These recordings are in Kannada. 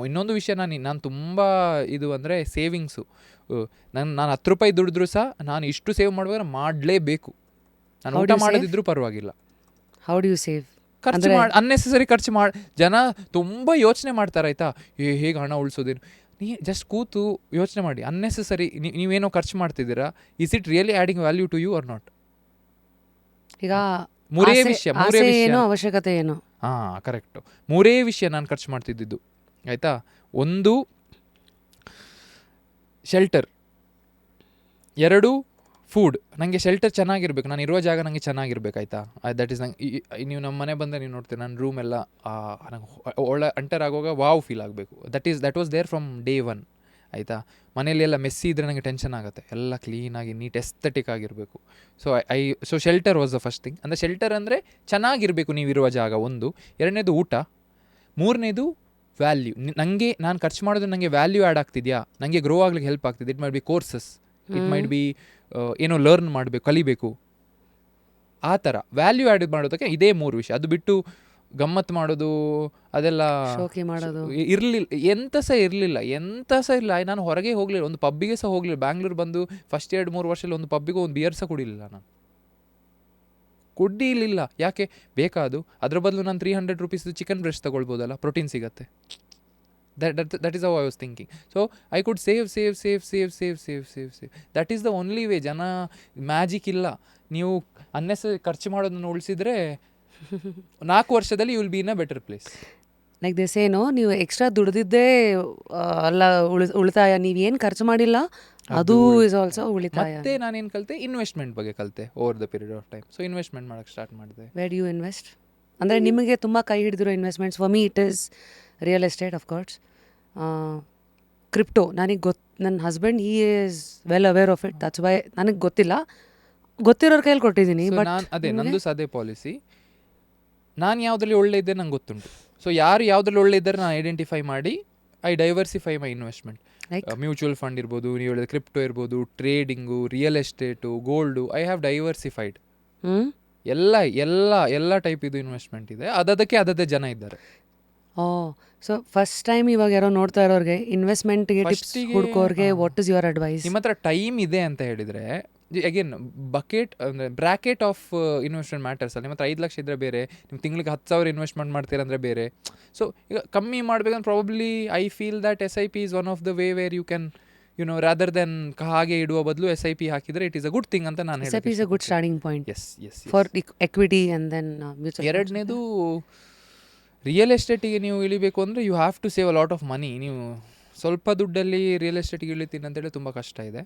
ಇನ್ನೊಂದು ವಿಷಯ ನಾನು ತುಂಬ ಇದು ಅಂದರೆ ಸೇವಿಂಗ್ಸು. ನಾನು 10 ರೂಪಾಯಿ ದುಡಿದ್ರೂ ಸಹ ನಾನು ಇಷ್ಟು ಸೇವ್ ಮಾಡುವಾಗ ಮಾಡಲೇಬೇಕು. ನಾನು ಊಟ ಮಾಡೋದಿದ್ರೂ ಪರವಾಗಿಲ್ಲ. How do you save? ಖರ್ಚು ಅನ್ನೆಸೆಸರಿ ಖರ್ಚು ಜನ ತುಂಬ ಯೋಚನೆ ಮಾಡ್ತಾರೆ ಆಯಿತಾ, ಹೇಗೆ ಹಣ ಉಳಿಸೋದೇನು. ಜಸ್ಟ್ ಕೂತು ಯೋಚನೆ ಮಾಡಿ, ಅನ್ನೆಸೆಸರಿ ನೀವೇನೋ ಖರ್ಚು ಮಾಡ್ತಿದ್ದೀರಾ, is it really adding value to you or not? ಈಗ ಮೂರೇ ವಿಷಯ ಅವಶ್ಯಕತೆ ಏನು? ಹಾಂ, ಕರೆಕ್ಟು. ಮೂರೇ ವಿಷಯ ನಾನು ಖರ್ಚು ಮಾಡ್ತಿದ್ದಿದ್ದು ಆಯಿತಾ. ಒಂದು ಶೆಲ್ಟರ್, 2 ಫುಡ್. ನನಗೆ ಶೆಲ್ಟರ್ ಚೆನ್ನಾಗಿರ್ಬೇಕು, ನಾನು ಇರುವ ಜಾಗ ನನಗೆ ಚೆನ್ನಾಗಿರ್ಬೇಕಾಯ್ತಾ. ದಟ್ ಈಸ್ ನಂಗೆ ನೀವು ನಮ್ಮ ಮನೆ ಬಂದರೆ ನೀವು ನೋಡ್ತೀರಿ ನನ್ನ ರೂಮ್ ಎಲ್ಲ ನಂಗೆ ಒಳ್ಳೆ ಎಂಟರ್ ಆಗುವಾಗ ವಾವ್ ಫೀಲ್ ಆಗಬೇಕು. That was there from day 1 ಆಯಿತಾ. ಮನೇಲಿ ಎಲ್ಲ ಮೆಸ್ಸಿ ಇದ್ದರೆ ನನಗೆ ಟೆನ್ಷನ್ ಆಗುತ್ತೆ. ಎಲ್ಲ ಕ್ಲೀನಾಗಿ ನೀಟ್ ಎಸ್ಥೆಟಿಕ್ ಆಗಿರಬೇಕು. So shelter was the first thing. ಅಂದರೆ ಶೆಲ್ಟರ್ ಅಂದರೆ ಚೆನ್ನಾಗಿರಬೇಕು ನೀವಿರುವ ಜಾಗ, ಒಂದು. 2ನೇದು ಊಟ. 3ನೇದು ವ್ಯಾಲ್ಯೂ. ನಾನು ಖರ್ಚು ಮಾಡೋದು ನನಗೆ ವ್ಯಾಲ್ಯೂ ಆ್ಯಡ್ ಆಗ್ತಿದೆಯಾ, ನನಗೆ ಗ್ರೋ ಆಗ್ಲಿಕ್ಕೆ ಹೆಲ್ಪ್ ಆಗ್ತಿದೆ. It might be courses, it might be ಏನೋ ಲರ್ನ್ ಮಾಡಬೇಕು, ಕಲಿಬೇಕು, ಆ ಥರ ವ್ಯಾಲ್ಯೂ ಆ್ಯಡ್ ಮಾಡೋದಕ್ಕೆ ಇದೇ 3 ವಿಷಯ. ಅದು ಬಿಟ್ಟು ಗಮ್ಮತ್ತು ಮಾಡೋದು ಅದೆಲ್ಲ ಇರಲಿಲ್ಲ, ಎಂತ ಸಹ ಇರಲಿಲ್ಲ. ನಾನು ಹೊರಗೆ ಹೋಗಲಿಲ್ಲ, ಒಂದು ಪಬ್ಬಿಗೆ ಸಹ ಹೋಗಲಿಲ್ಲ. ಬ್ಯಾಂಗ್ಳೂರು ಬಂದು ಫಸ್ಟ್ 2-3 ವರ್ಷದಲ್ಲಿ ಒಂದು ಪಬ್ಬಿಗೆ ಒಂದು ಬಿಯರ್ ಸಹ ಕುಡಿಲಿಲ್ಲ ನಾನು. ಕುಡಿಲಿಲ್ಲ. ಯಾಕೆ ಬೇಕಾದು? ಅದ್ರ ಬದಲು ನಾನು 300 ರೂಪೀಸ್ ಚಿಕನ್ ಬ್ರೆಸ್ಟ್ ತಗೊಳ್ಬೋದಲ್ಲ, ಪ್ರೋಟೀನ್ ಸಿಗುತ್ತೆ. That is how I was thinking. So I could save. That is the only way. ಜನ ಮ್ಯಾಜಿಕ್ ಇಲ್ಲ. ನೀವು ಅನ್ನೆಸರಿ ಖರ್ಚು ಮಾಡೋದನ್ನು ಉಳಿಸಿದ್ರೆ 4 ವರ್ಷದಲ್ಲಿ you will be in a better place. Like this ಏನೋ, ನೀವು ಎಕ್ಸ್ಟ್ರಾ ದುಡ್ದಿದ್ದೇ ಅಲ್ಲ ಉಳಿತಾಯ, ನೀವೇನು ಖರ್ಚು ಮಾಡಿಲ್ಲ ಅದು ಇಸ್ ಆಲ್ಸೋ ಉಳಿತಾಯ. ಮತ್ತೆ ನಾನೇನು ಕಲಿತೆ? ಇನ್ವೆಸ್ಟ್ಮೆಂಟ್ ಬಗ್ಗೆ ಕಲಿತೆ over the period of time. So investment ಮಾಡೋಕ್ಕೆ ಸ್ಟಾರ್ಟ್ ಮಾಡಿದೆ. Where do you invest? ಅಂದರೆ ನಿಮಗೆ ತುಂಬ ಕೈ ಹಿಡಿದಿರೋ investments? For me it is real estate, of course. Crypto ನನಗೆ ನನ್ನ husband he is well aware of it, that's why ನನಗೆ ಗೊತ್ತಿಲ್ಲ, ಗೊತ್ತಿರೋರ ಕೈಯಲ್ಲಿ ಕೊಟ್ಟಿದ್ದೀನಿ. ಬಟ್ ನಂದು ಅದೇ ಪಾಲಿಸಿ. ನಾನು ಯಾವುದ್ರಲ್ಲಿ ಒಳ್ಳೆ ಇದ್ದೆ ನಂಗೆ ಗೊತ್ತುಂಟು. ಸೊ ಯಾರು ಯಾವುದ್ರಲ್ಲಿ ಒಳ್ಳೆ ಇದ್ದಾರೆ ನಾನು ಐಡೆಂಟಿಫೈ ಮಾಡಿ I diversify my investment. Mutual fund ಇರ್ಬೋದು, ನೀವು ಹೇಳಿದ ಕ್ರಿಪ್ಟೋ ಇರ್ಬೋದು, trading, real estate, gold, I have diversified. ಎಲ್ಲ ಟೈಪ್ ಇದು ಇನ್ವೆಸ್ಟ್ಮೆಂಟ್ ಇದೆ. ಅದಕ್ಕೆ ಜನ ಇದ್ದಾರೆ. ಸೊ ಫಸ್ಟ್ ಟೈಮ್ ಇವಾಗ ಯಾರೋ ನೋಡ್ತಾ ಇರೋರಿಗೆ ಇನ್ವೆಸ್ಟ್ಮೆಂಟ್ಗೆ ಟಿಪ್ಸ್ ಹುಡ್ಕೋರಿಗೆ ವಾಟ್ ಇಸ್ ಯುವರ್ ಅಡ್ವೈಸ್? ನಿಮ್ಮ ಹತ್ರ ಟೈಮ್ ಇದೆ ಅಂತ ಹೇಳಿದರೆ, ಅಗೇನ್ ಅಂದರೆ ಬ್ರ್ಯಾಕೆಟ್ ಆಫ್ ಇನ್ವೆಸ್ಟ್ಮೆಂಟ್ ಮ್ಯಾಟರ್ಸ್. ನಿಮ್ಮ ಹತ್ರ 5 ಲಕ್ಷ ಇದ್ದರೆ ಬೇರೆ, ನಿಮ್ಮ ತಿಂಗಳಿಗೆ 10,000 ಇನ್ವೆಸ್ಟ್ಮೆಂಟ್ ಮಾಡ್ತೀರಂದರೆ ಬೇರೆ. ಸೊ ಈಗ ಕಮ್ಮಿ ಮಾಡಬೇಕಂದ್ರೆ probably I feel that SIP is one of the way where you can rather than ಹಾಗೆ ಇಡುವ ಬದಲು SIP ಹಾಕಿದರೆ it is a good thing ಅಂತ ನಾನು ಹೇಳ್ತೀನಿ. SIP is a good starting point as for equity and then mutual. 2ನೇದು ರಿಯಲ್ ಎಸ್ಟೇಟಿಗೆ ನೀವು ಇಳಿಬೇಕು ಅಂದರೆ you have to save a lot of money. ನೀವು ಸ್ವಲ್ಪ ದುಡ್ಡಲ್ಲಿ ರಿಯಲ್ ಎಸ್ಟೇಟಿಗೆ ಇಳಿತೀನಿ ಅಂತೇಳಿ ತುಂಬ ಕಷ್ಟ ಇದೆ.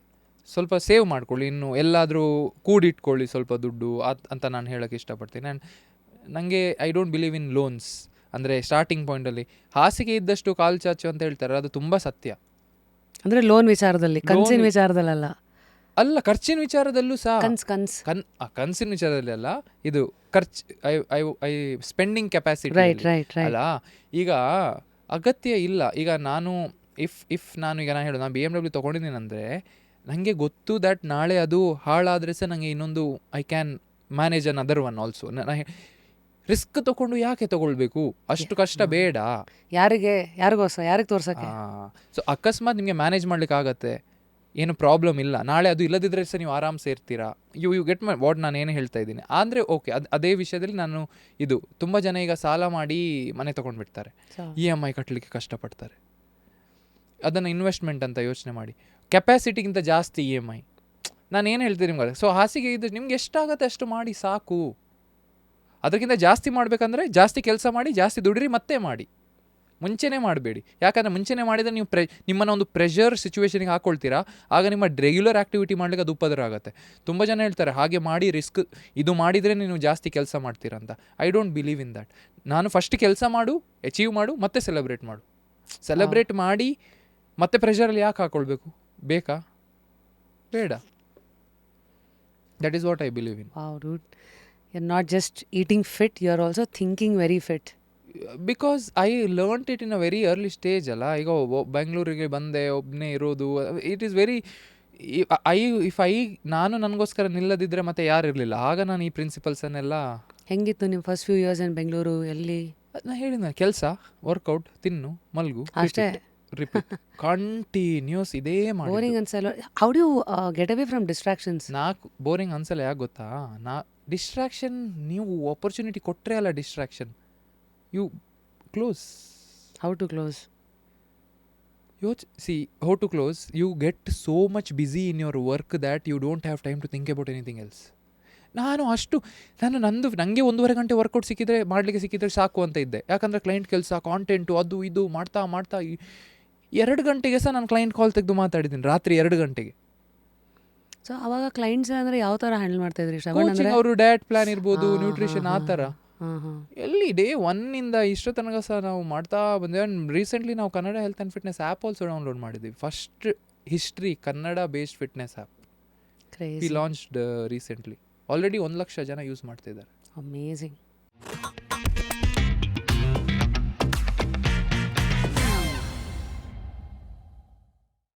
ಸ್ವಲ್ಪ ಸೇವ್ ಮಾಡ್ಕೊಳ್ಳಿ, ಇನ್ನು ಎಲ್ಲಾದರೂ ಕೂಡಿಟ್ಕೊಳ್ಳಿ ಸ್ವಲ್ಪ ದುಡ್ಡು ಅಂತ ನಾನು ಹೇಳೋಕ್ಕೆ ಇಷ್ಟಪಡ್ತೀನಿ. ನನಗೆ I don't believe in loans. ಅಂದರೆ ಸ್ಟಾರ್ಟಿಂಗ್ ಪಾಯಿಂಟಲ್ಲಿ ಹಾಸಿಗೆ ಇದ್ದಷ್ಟು ಕಾಲು ಚಾಚು ಅಂತ ಹೇಳ್ತಾರೆ, ಅದು ತುಂಬ ಸತ್ಯ. ಅಂದರೆ ಲೋನ್ ವಿಚಾರದಲ್ಲಿ, ಕನಸಿನ ವಿಚಾರದಲ್ಲ, ಅಲ್ಲ ಖರ್ಚಿನ ವಿಚಾರದಲ್ಲೂ ಸಹ. ಕನಸಿನ ವಿಚಾರದಲ್ಲಿ ಅಲ್ಲ, ಇದು ಖರ್ಚು ಐ ಸ್ಪೆಂಡಿಂಗ್ ಕೆಪಾಸಿಟಿ ಅಲ್ಲ. ಈಗ ಅಗತ್ಯ ಇಲ್ಲ. ಈಗ ನಾನು ನಾನು ಹೇಳೋದು, ನಾನು BMW ತೊಗೊಂಡಿದ್ದೀನಿ ಅಂದರೆ ನನಗೆ ಗೊತ್ತು ದ್ಯಾಟ್ ನಾಳೆ ಅದು ಹಾಳಾದರೆ ಸಹ ನನಗೆ ಇನ್ನೊಂದು I can manage an other one also. Risk ತೊಗೊಂಡು ಯಾಕೆ ತೊಗೊಳ್ಬೇಕು? ಅಷ್ಟು ಕಷ್ಟ ಬೇಡ. ಯಾರಿಗೆ ತೋರ್ಸಕ್ಕೆ? ಸೊ ಅಕಸ್ಮಾತ್ ನಿಮಗೆ ಮ್ಯಾನೇಜ್ ಮಾಡ್ಲಿಕ್ಕೆ ಆಗತ್ತೆ, ಏನು ಪ್ರಾಬ್ಲಮ್ ಇಲ್ಲ, ನಾಳೆ ಅದು ಇಲ್ಲದಿದ್ದರೆ ಸಹ ನೀವು ಆರಾಮ್ಸೆ ಇರ್ತೀರಾ. ಯು ಗೆಟ್ ಮೈ ವಾಟ್ ನಾನು ಏನು ಹೇಳ್ತಾ ಇದ್ದೀನಿ ಅಂದರೆ ಓಕೆ. ಅದೇ ವಿಷಯದಲ್ಲಿ ನಾನು ತುಂಬ ಜನ ಈಗ ಸಾಲ ಮಾಡಿ ಮನೆ ತೊಗೊಂಡ್ಬಿಡ್ತಾರೆ, EMI ಕಟ್ಟಲಿಕ್ಕೆ ಕಷ್ಟಪಡ್ತಾರೆ. ಅದನ್ನು ಇನ್ವೆಸ್ಟ್ಮೆಂಟ್ ಅಂತ ಯೋಚನೆ ಮಾಡಿ. ಕೆಪಾಸಿಟಿಗಿಂತ ಜಾಸ್ತಿ EMI. ನಾನು ಏನು ಹೇಳ್ತೀನಿ ನಿಮ್ಗೆ, ಸೊ ಹಾಸಿಗೆ ಇದ್ದು ನಿಮ್ಗೆ ಎಷ್ಟಾಗತ್ತೆ ಅಷ್ಟು ಮಾಡಿ ಸಾಕು. ಅದಕ್ಕಿಂತ ಜಾಸ್ತಿ ಮಾಡಬೇಕಂದ್ರೆ ಜಾಸ್ತಿ ಕೆಲಸ ಮಾಡಿ, ಜಾಸ್ತಿ ದುಡಿರಿ, ಮತ್ತೆ ಮಾಡಿ. ಮುಂಚೆನೇ ಮಾಡಬೇಡಿ. ಯಾಕಂದರೆ ಮುಂಚೆನೇ ಮಾಡಿದರೆ ನೀವು ನಿಮ್ಮನ್ನು ಒಂದು ಪ್ರೆಷರ್ ಸಿಚುವೇಶನಿಗೆ ಹಾಕ್ಕೊಳ್ತೀರಾ. ಆಗ ನಿಮ್ಮ ರೆಗ್ಯುಲರ್ ಆ್ಯಕ್ಟಿವಿಟಿ ಮಾಡಲಿಕ್ಕೆ ಅದು ಉಪದ್ರ ಆಗುತ್ತೆ. ತುಂಬ ಜನ ಹೇಳ್ತಾರೆ ಹಾಗೆ ಮಾಡಿ ರಿಸ್ಕ್ ಇದು ಮಾಡಿದರೆ ನೀವು ಜಾಸ್ತಿ ಕೆಲಸ ಮಾಡ್ತೀರಾ ಅಂತ. I don't believe in that. ನಾನು ಫಸ್ಟ್ ಕೆಲಸ ಮಾಡು, ಅಚೀವ್ ಮಾಡು, ಮತ್ತೆ ಸೆಲೆಬ್ರೇಟ್ ಮಾಡು. ಸೆಲೆಬ್ರೇಟ್ ಮಾಡಿ ಮತ್ತೆ ಪ್ರೆಷರಲ್ಲಿ ಯಾಕೆ ಹಾಕ್ಕೊಳ್ಬೇಕು? ಬೇಕಾ? ಬೇಡ. That is what I believe in. Wow, dude. You're not just eating fit, you're also thinking very fit. Because I learnt it in a very early stage ಅಲ್ಲ. ಈಗ ಬೆಂಗಳೂರಿಗೆ ಬಂದೆ, ಒಬ್ಬನೇ ಇರೋದು, ಇಟ್ ಈಸ್ ವೆರಿ ನಾನು ನನಗೋಸ್ಕರ ನಿಲ್ಲದಿದ್ದರೆ ಮತ್ತೆ ಯಾರು ಇರಲಿಲ್ಲ. ಆಗ ನಾನು ಈ ಪ್ರಿನ್ಸಿಪಲ್ಸನ್ನೆಲ್ಲ. ಹೆಂಗಿತ್ತು ನಿಮ್ಮ first few years in Bengaluru? ಎಲ್ಲಿ ನಾ ಹೇಳಿದ ಕೆಲಸ, ವರ್ಕೌಟ್, ತಿನ್ನು, ಮಲ್ಗು, ಅಷ್ಟೇ. ರಿಪೀಟ್ ಕಂಟಿನ್ಯೂಸ್ ಇದೇ ಮಾಡಿ. ಬೋರಿಂಗ್ ಅನ್ಸಲ್ಲ. How do you get away from distractions? ನಾಲ್ಕು ಬೋರಿಂಗ್ ಅನ್ಸಲ್ಲ. ಯಾಕೆ ಗೊತ್ತಾ, ಡಿಸ್ಟ್ರಾಕ್ಷನ್ ನೀವು ಆಪರ್ಚುನಿಟಿ ಕೊಟ್ಟರೆ ಅಲ್ಲ distraction, you close. How to close? How to close, you get so much busy in your work that you don't have time to think about anything else. ನನಗೆ 1.5 ಗಂಟೆ ವರ್ಕೌಟ್ ಮಾಡಲಿಕ್ಕೆ ಸಿಕ್ಕಿದ್ರೆ ಸಾಕು ಅಂತ ಇದ್ದೆ. ಯಾಕಂದರೆ ಕ್ಲೈಂಟ್ ಕೆಲಸ, ಕಾಂಟೆಂಟು, ಅದು ಇದು ಮಾಡ್ತಾ 2 ಗಂಟೆಗೆ ಸಹ ನಾನು ಕ್ಲೈಂಟ್ ಕಾಲ್ ತೆಗೆದು ಮಾತಾಡಿದ್ದೀನಿ, ರಾತ್ರಿ 2 ಗಂಟೆಗೆ. ಸೊ ಅವಾಗ ಕ್ಲೈಂಟ್ಸ್ ಅಂದರೆ ಯಾವ ಥರ ಹ್ಯಾಂಡಲ್ ಮಾಡ್ತಾ ಇದ್ರಿ ಶ್ರವಣ್? ಅಂದರೆ ಅವರು ಡಯಟ್ ಪ್ಲಾನ್ ಇರ್ಬೋದು, ನ್ಯೂಟ್ರಿಷನ್, ಆ ಥರ. ಹಾಂ. ಎಲ್ಲಿ ಡೇ 1 ಇಷ್ಟೋ ತನಕ ಸಹ ನಾವು ಮಾಡ್ತಾ ಬಂದೇವೆ. ರೀಸೆಂಟ್ಲಿ ನಾವು Kannada health and fitness app also download ಮಾಡಿದ್ವಿ. First history Kannada based fitness app we crazy, launched recently. Already 1 lakh ಜನ ಯೂಸ್ ಮಾಡ್ತಿದ್ದಾರೆ. ಅಮೇಝಿಂಗ್.